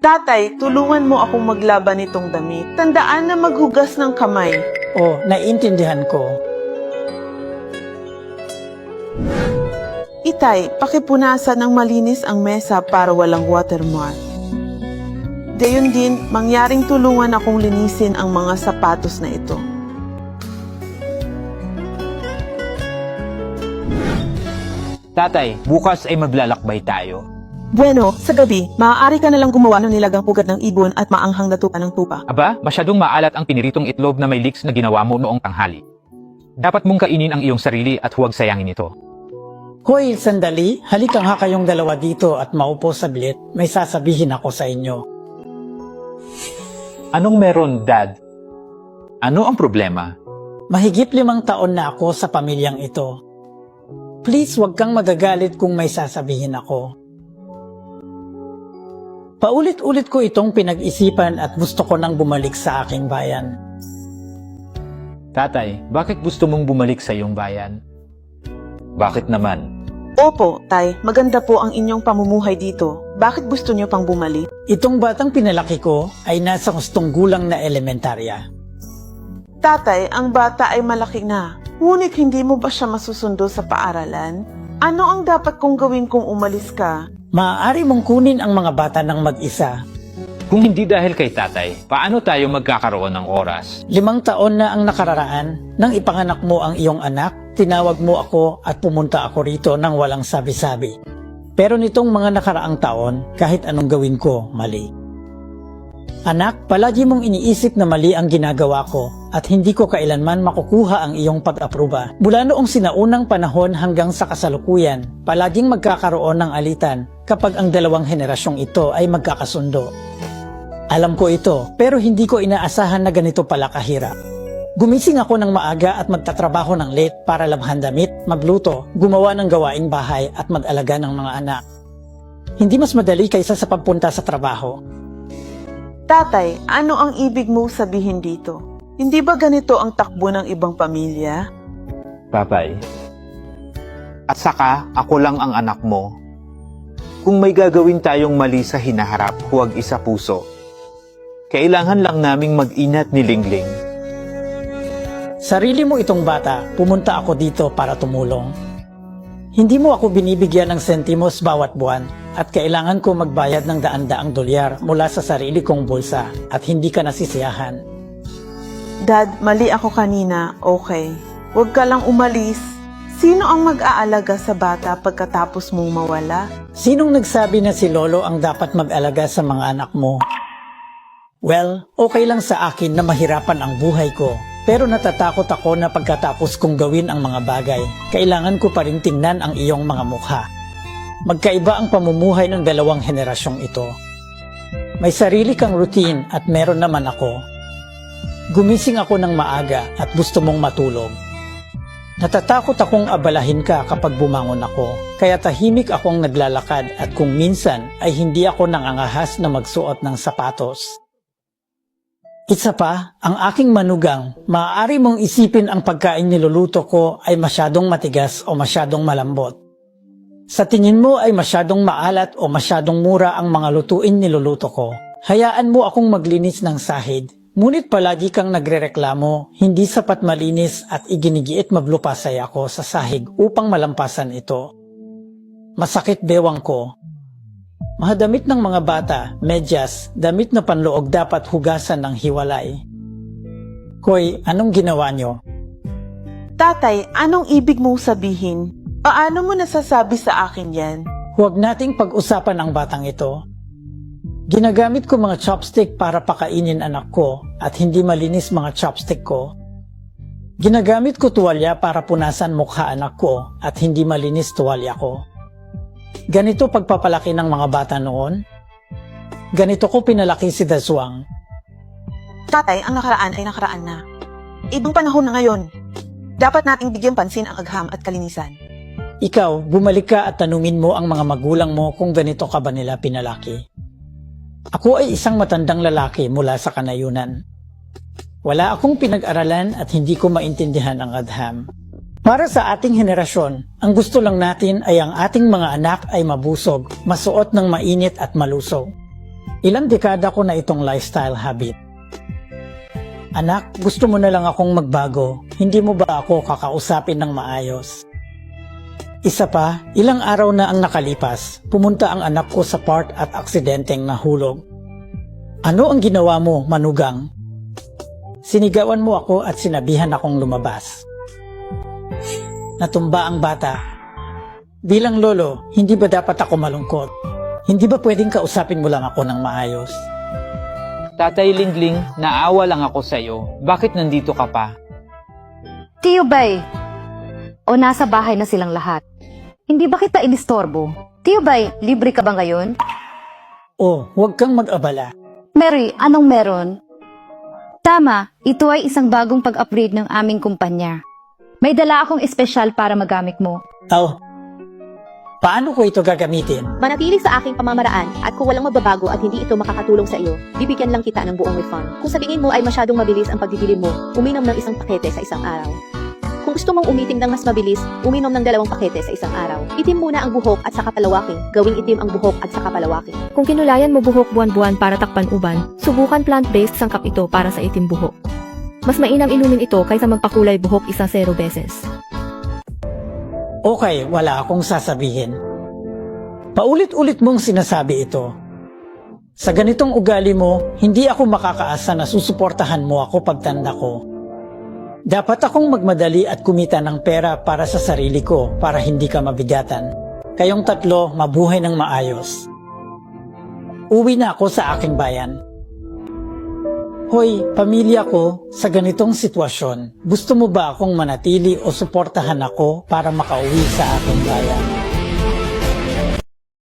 Tatay, tulungan mo akong maglaban nitong damit. Tandaan na maghugas ng kamay. Oh, naiintindihan ko. Itay, pakipunasan ng malinis ang mesa para walang watermark. Gayon din, mangyaring tulungan akong linisin ang mga sapatos na ito. Tatay, bukas ay maglalakbay tayo. Bueno, sa gabi, maaari ka nalang gumawa ng nilagang ugat ng ibon at maanghang na tupa ng tupa. Aba, masyadong maalat ang piniritong itlog na may leeks na ginawa mo noong tanghali. Dapat mong kainin ang iyong sarili at huwag sayangin ito. Hoy, sandali. Halika nga kayong dalawa dito at maupo sa bilit. May sasabihin ako sa inyo. Anong meron, Dad? Ano ang problema? Mahigit 5 taon na ako sa pamilyang ito. Please, huwag kang magagalit kung may sasabihin ako. Paulit-ulit ko itong pinag-isipan at gusto ko nang bumalik sa aking bayan. Tatay, bakit gusto mong bumalik sa iyong bayan? Bakit naman? Opo, Tay, maganda po ang inyong pamumuhay dito. Bakit gusto niyo pang bumalik? Itong batang pinalaki ko ay nasa gustong gulang na elementarya. Tatay, ang bata ay malaki na. Ngunit hindi mo ba siya masusundo sa paaralan? Ano ang dapat kong gawin kung umalis ka? Maaari mong kunin ang mga bata ng mag-isa. Kung hindi dahil kay tatay, paano tayo magkakaroon ng oras? 5 taon na ang nakararaan nang ipanganak mo ang iyong anak, tinawag mo ako at pumunta ako rito nang walang sabi-sabi. Pero nitong mga nakaraang taon, kahit anong gawin ko, mali. Anak, palagi mong iniisip na mali ang ginagawa ko at hindi ko kailanman makukuha ang iyong pag-aproba. Mula noong sinaunang panahon hanggang sa kasalukuyan, palaging magkakaroon ng alitan kapag ang dalawang henerasyong ito ay magkakasundo. Alam ko ito, pero hindi ko inaasahan na ganito pala kahirap. Gumising ako ng maaga at magtatrabaho ng late para labhan damit, magluto, gumawa ng gawaing bahay at mag-alaga ng mga anak. Hindi mas madali kaysa sa pagpunta sa trabaho. Tatay, ano ang ibig mo sabihin dito? Hindi ba ganito ang takbo ng ibang pamilya? Tatay. At saka, ako lang ang anak mo. Kung may gagawin tayong mali sa hinaharap, huwag isa puso. Kailangan lang naming mag-inat ni Lingling. Sarili mo itong bata, pumunta ako dito para tumulong. Hindi mo ako binibigyan ng sentimos bawat buwan at kailangan ko magbayad ng daan-daang dolyar mula sa sarili kong bulsa at hindi ka nasisiyahan. Dad, mali ako kanina, okay. Huwag ka lang umalis. Sino ang mag-aalaga sa bata pagkatapos mong mawala? Sinong nagsabi na si Lolo ang dapat mag-alaga sa mga anak mo? Well, okay lang sa akin na mahirapan ang buhay ko. Pero natatakot ako na pagkatapos kong gawin ang mga bagay, kailangan ko pa rin tingnan ang iyong mga mukha. Magkaiba ang pamumuhay ng dalawang henerasyong ito. May sarili kang routine at meron naman ako. Gumising ako ng maaga at gusto mong matulog. Natatakot akong abalahin ka kapag bumangon ako, kaya tahimik akong naglalakad at kung minsan ay hindi ako nangangahas na magsuot ng sapatos. Isa pa, ang aking manugang, maaari mong isipin ang pagkain niluluto ko ay masyadong matigas o masyadong malambot. Sa tingin mo ay masyadong maalat o masyadong mura ang mga lutuin niluluto ko. Hayaan mo akong maglinis ng sahid, ngunit palagi kang nagrereklamo, hindi sapat malinis at iginigiit maglupasay ako sa sahig upang malampasan ito. Masakit bewang ko. Mga damit ng mga bata, medyas, damit na panloob dapat hugasan ng hiwalay. Koy, anong ginawa nyo? Tatay, anong ibig mong sabihin? Paano mo nasasabi sa akin yan? Huwag nating pag-usapan ang batang ito. Ginagamit ko mga chopstick para pakainin anak ko at hindi malinis mga chopstick ko. Ginagamit ko tuwalya para punasan mukha anak ko at hindi malinis tuwalya ko. Ganito pagpapalaki ng mga bata noon. Ganito ko pinalaki si Daswang. Tatay, ang nakaraan ay nakaraan na. Ibang panahon na ngayon. Dapat nating bigyan pansin ang agham at kalinisan. Ikaw, bumalik ka at tanungin mo ang mga magulang mo kung ganito ka ba nila pinalaki. Ako ay isang matandang lalaki mula sa kanayunan. Wala akong pinag-aralan at hindi ko maintindihan ang agham. Para sa ating henerasyon, ang gusto lang natin ay ang ating mga anak ay mabusog, masuot ng mainit at malusog. Ilang dekada ko na itong lifestyle habit. Anak, gusto mo na lang akong magbago. Hindi mo ba ako kakausapin ng maayos? Isa pa, ilang araw na ang nakalipas, pumunta ang anak ko sa park at aksidenteng nahulog. Ano ang ginawa mo, manugang? Sinigawan mo ako at sinabihan akong lumabas. Natumba ang bata. Bilang lolo, hindi ba dapat ako malungkot? Hindi ba pwedeng kausapin mo lang ako ng maayos? Tatay Lingling, naawa lang ako sa'yo. Bakit nandito ka pa? Tiyo Bay, o nasa bahay na silang lahat? Hindi ba kita inistorbo? Tiyo Bay, libre ka ba ngayon? Oh, huwag kang mag-abala. Mary, anong meron? Tama, ito ay isang bagong pag-upgrade ng aming kumpanya. May dala akong espesyal para magamit mo. Oh, paano ko ito gagamitin? Manatili sa aking pamamaraan at kung walang magbabago at hindi ito makakatulong sa iyo, bibigyan lang kita ng buong refund. Kung sa tingin mo ay masyadong mabilis ang pagbibili mo, uminom ng isang pakete sa isang araw. Kung gusto mong umitim ng mas mabilis, uminom ng 2 pakete sa isang araw. Itim muna ang buhok at saka palawakin. Gawing itim ang buhok at saka palawakin. Kung kinulayan mo buhok buwan-buwan para takpan uban, subukan plant-based sangkap ito para sa itim buhok. Mas mainam inumin ito kaysa magpakulay buhok 0 beses. Okay, wala akong sasabihin. Paulit-ulit mong sinasabi ito. Sa ganitong ugali mo, hindi ako makakaasa na susuportahan mo ako pagtanda ko. Dapat akong magmadali at kumita ng pera para sa sarili ko para hindi ka mabigatan. Kayong tatlo, mabuhay ng maayos. Uwi na ako sa aking bayan. Hoy, pamilya ko, sa ganitong sitwasyon, gusto mo ba akong manatili o suportahan ako para makauwi sa aking bayan?